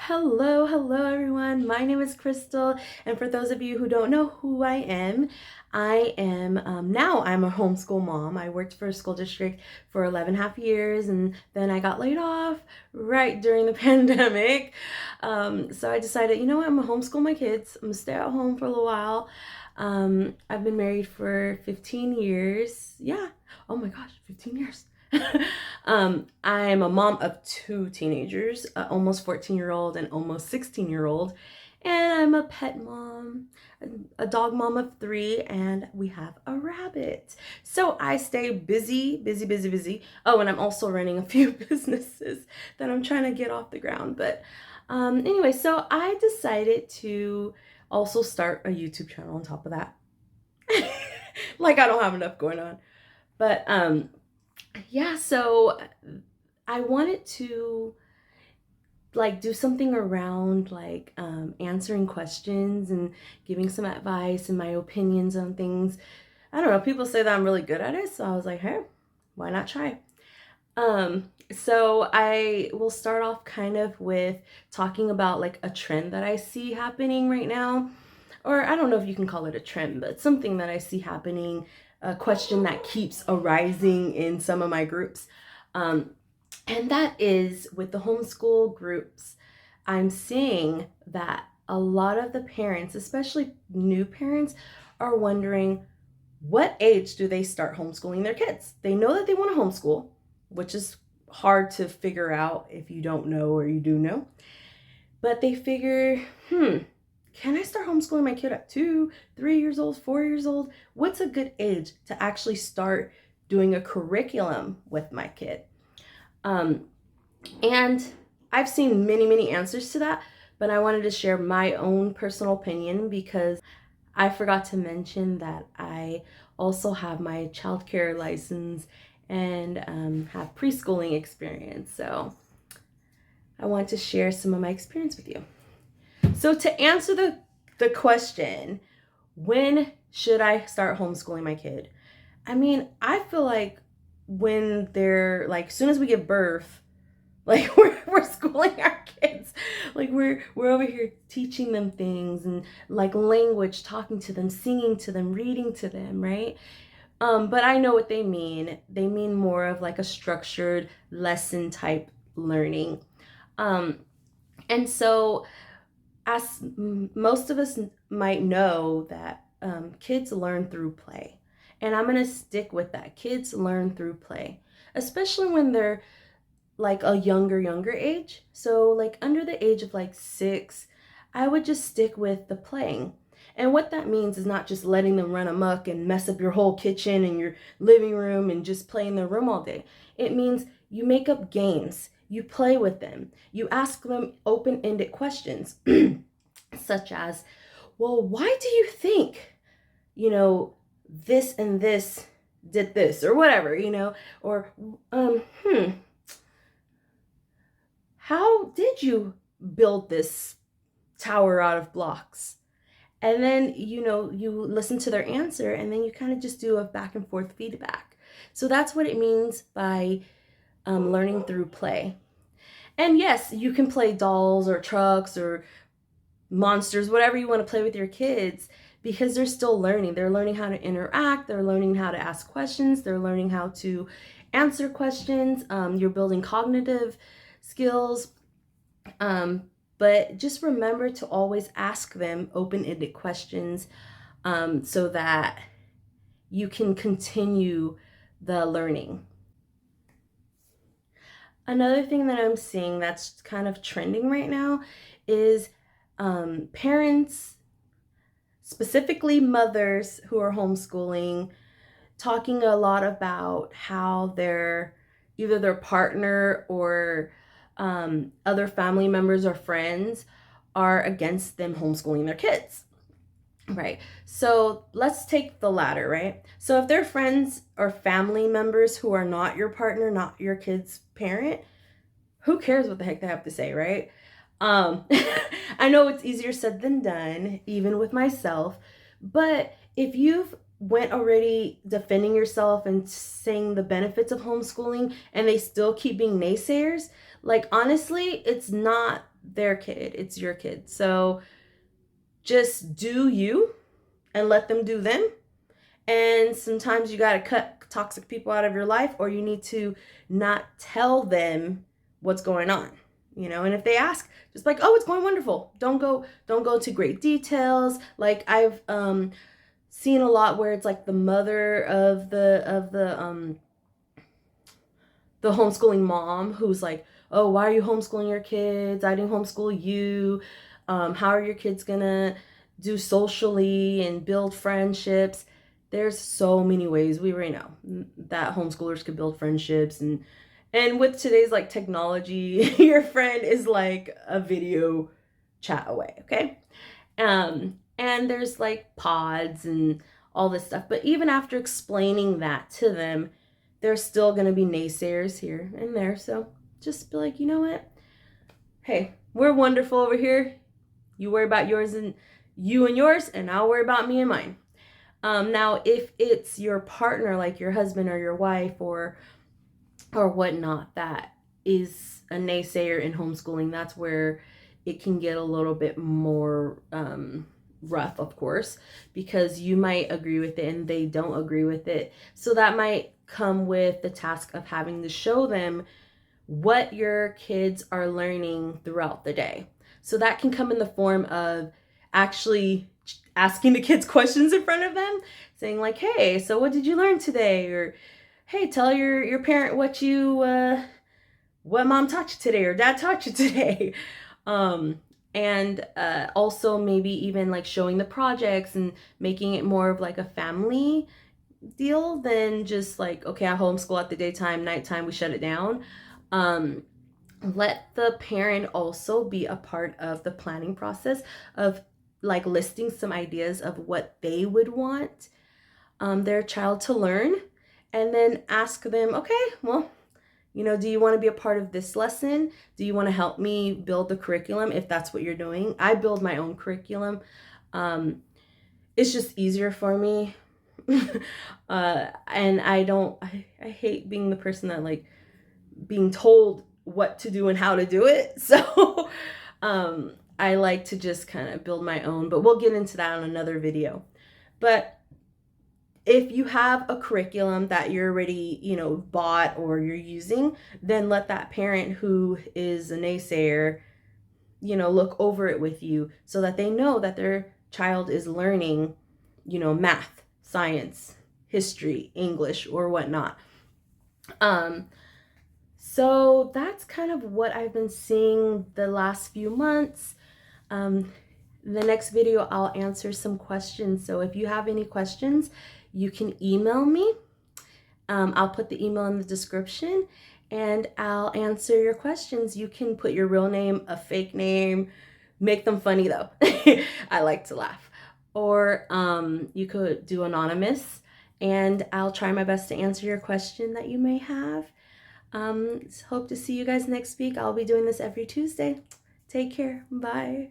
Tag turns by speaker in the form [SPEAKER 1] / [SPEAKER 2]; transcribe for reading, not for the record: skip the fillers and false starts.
[SPEAKER 1] Hello everyone. My name is Crystal, and for those of you who don't know who I am now I'm a homeschool mom. I worked for a school district for 11 and a half years, and then I got laid off right during the pandemic. So I decided, you know what, I'm gonna homeschool my kids. I'm gonna stay at home for a little while. I've been married for 15 years. Yeah. Oh my gosh, 15 years. I'm a mom of two teenagers, almost 14-year-old and almost 16-year-old. And I'm a pet mom, a dog mom of three, and we have a rabbit. So I stay busy. Oh, and I'm also running a few businesses that I'm trying to get off the ground. But anyway, so I decided to also start a YouTube channel on top of that. Like I don't have enough going on. But yeah, so I wanted to do something around answering questions and giving some advice and my opinions on things. I don't know, people say that I'm really good at it, so I was like, hey, why not try? So I will start off kind of with talking about like a trend that I see happening right now. Or I don't know if you can call it a trend, but something that I see happening, a question that keeps arising in some of my groups. And that is with the homeschool groups, I'm seeing that a lot of the parents, especially new parents, are wondering what age do they start homeschooling their kids? They know that they want to homeschool, which is hard to figure out if you don't know or you do know. But they figure, can I start homeschooling my kid at 2, 3 years old, 4 years old? What's a good age to actually start doing a curriculum with my kid? And I've seen many answers to that, but I wanted to share my own personal opinion because I forgot to mention that I also have my childcare license and have preschooling experience. So I want to share some of my experience with you. So to answer the question, when should I start homeschooling my kid? I mean, I feel like when they're as soon as we give birth, we're schooling our kids. Like we're over here teaching them things and like language, talking to them, singing to them, reading to them, right? But I know what they mean. They mean more of like a structured lesson type learning. And so as most of us might know that kids learn through play. And I'm going to stick with that. Kids learn through play, especially when they're like a younger age. So like under the age of like 6, I would just stick with the playing. And what that means is not just letting them run amok and mess up your whole kitchen and your living room and just play in their room all day. It means you make up games, you play with them, you ask them open-ended questions, such as, well, why do you think, this and this did this, or whatever, or, how did you build this tower out of blocks? And then, you listen to their answer, and then you kind of just do a back and forth feedback. So that's what it means by learning through play. And yes, you can play dolls or trucks or monsters, whatever you want to play with your kids, because they're still learning. They're learning how to interact. They're learning how to ask questions. They're learning how to answer questions. You're building cognitive skills. But just remember to always ask them open-ended questions so that you can continue the learning. Another thing that I'm seeing that's kind of trending right now is parents, specifically mothers who are homeschooling, talking a lot about how either their partner or other family members or friends are against them homeschooling their kids, right? So let's take the latter, right? So if they're friends or family members who are not your partner, not your kid's parent, who cares what the heck they have to say, right? I know it's easier said than done, even with myself, but if you've went already defending yourself and saying the benefits of homeschooling and they still keep being naysayers, like honestly, it's not their kid, it's your kid. So just do you and let them do them. And sometimes you got to cut toxic people out of your life, or you need to not tell them what's going on. And if they ask, just like, oh, it's going wonderful. Don't go to great details. Like I've seen a lot where it's like the mother of the homeschooling mom who's like, oh, why are you homeschooling your kids? I didn't homeschool you. How are your kids gonna do socially and build friendships? There's so many ways, we already know that homeschoolers could build friendships, and with today's like technology, your friend is like a video chat away, okay? And there's like pods and all this stuff. But even after explaining that to them, there's still going to be naysayers here and there. So just be like, you know what? Hey, we're wonderful over here. You worry about yours and you and yours, and I'll worry about me and mine. Now, if it's your partner, like your husband or your wife or whatnot, that is a naysayer in homeschooling, that's where it can get a little bit more rough, of course, because you might agree with it and they don't agree with it. So that might come with the task of having to show them what your kids are learning throughout the day. So that can come in the form of actually asking the kids questions in front of them, saying like, hey, so what did you learn today? Or hey, tell your parent what mom taught you today or dad taught you today. And also maybe even like showing the projects and making it more of like a family deal than just like, okay, I homeschool at the daytime, nighttime, we shut it down. Let the parent also be a part of the planning process of like listing some ideas of what they would want their child to learn, and then ask them, okay, well, do you want to be a part of this lesson? Do you want to help me build the curriculum if that's what you're doing? I build my own curriculum. It's just easier for me. And I hate being the person that like being told what to do and how to do it. So I like to just kind of build my own, but we'll get into that on another video. But if you have a curriculum that you're already, bought or you're using, then let that parent who is a naysayer, look over it with you so that they know that their child is learning, math, science, history, English, or whatnot. So that's kind of what I've been seeing the last few months. The next video, I'll answer some questions. So if you have any questions, you can email me. I'll put the email in the description and I'll answer your questions. You can put your real name, a fake name, make them funny though. I like to laugh. Or you could do anonymous and I'll try my best to answer your question that you may have. Hope to see you guys next week. I'll be doing this every Tuesday. Take care. Bye.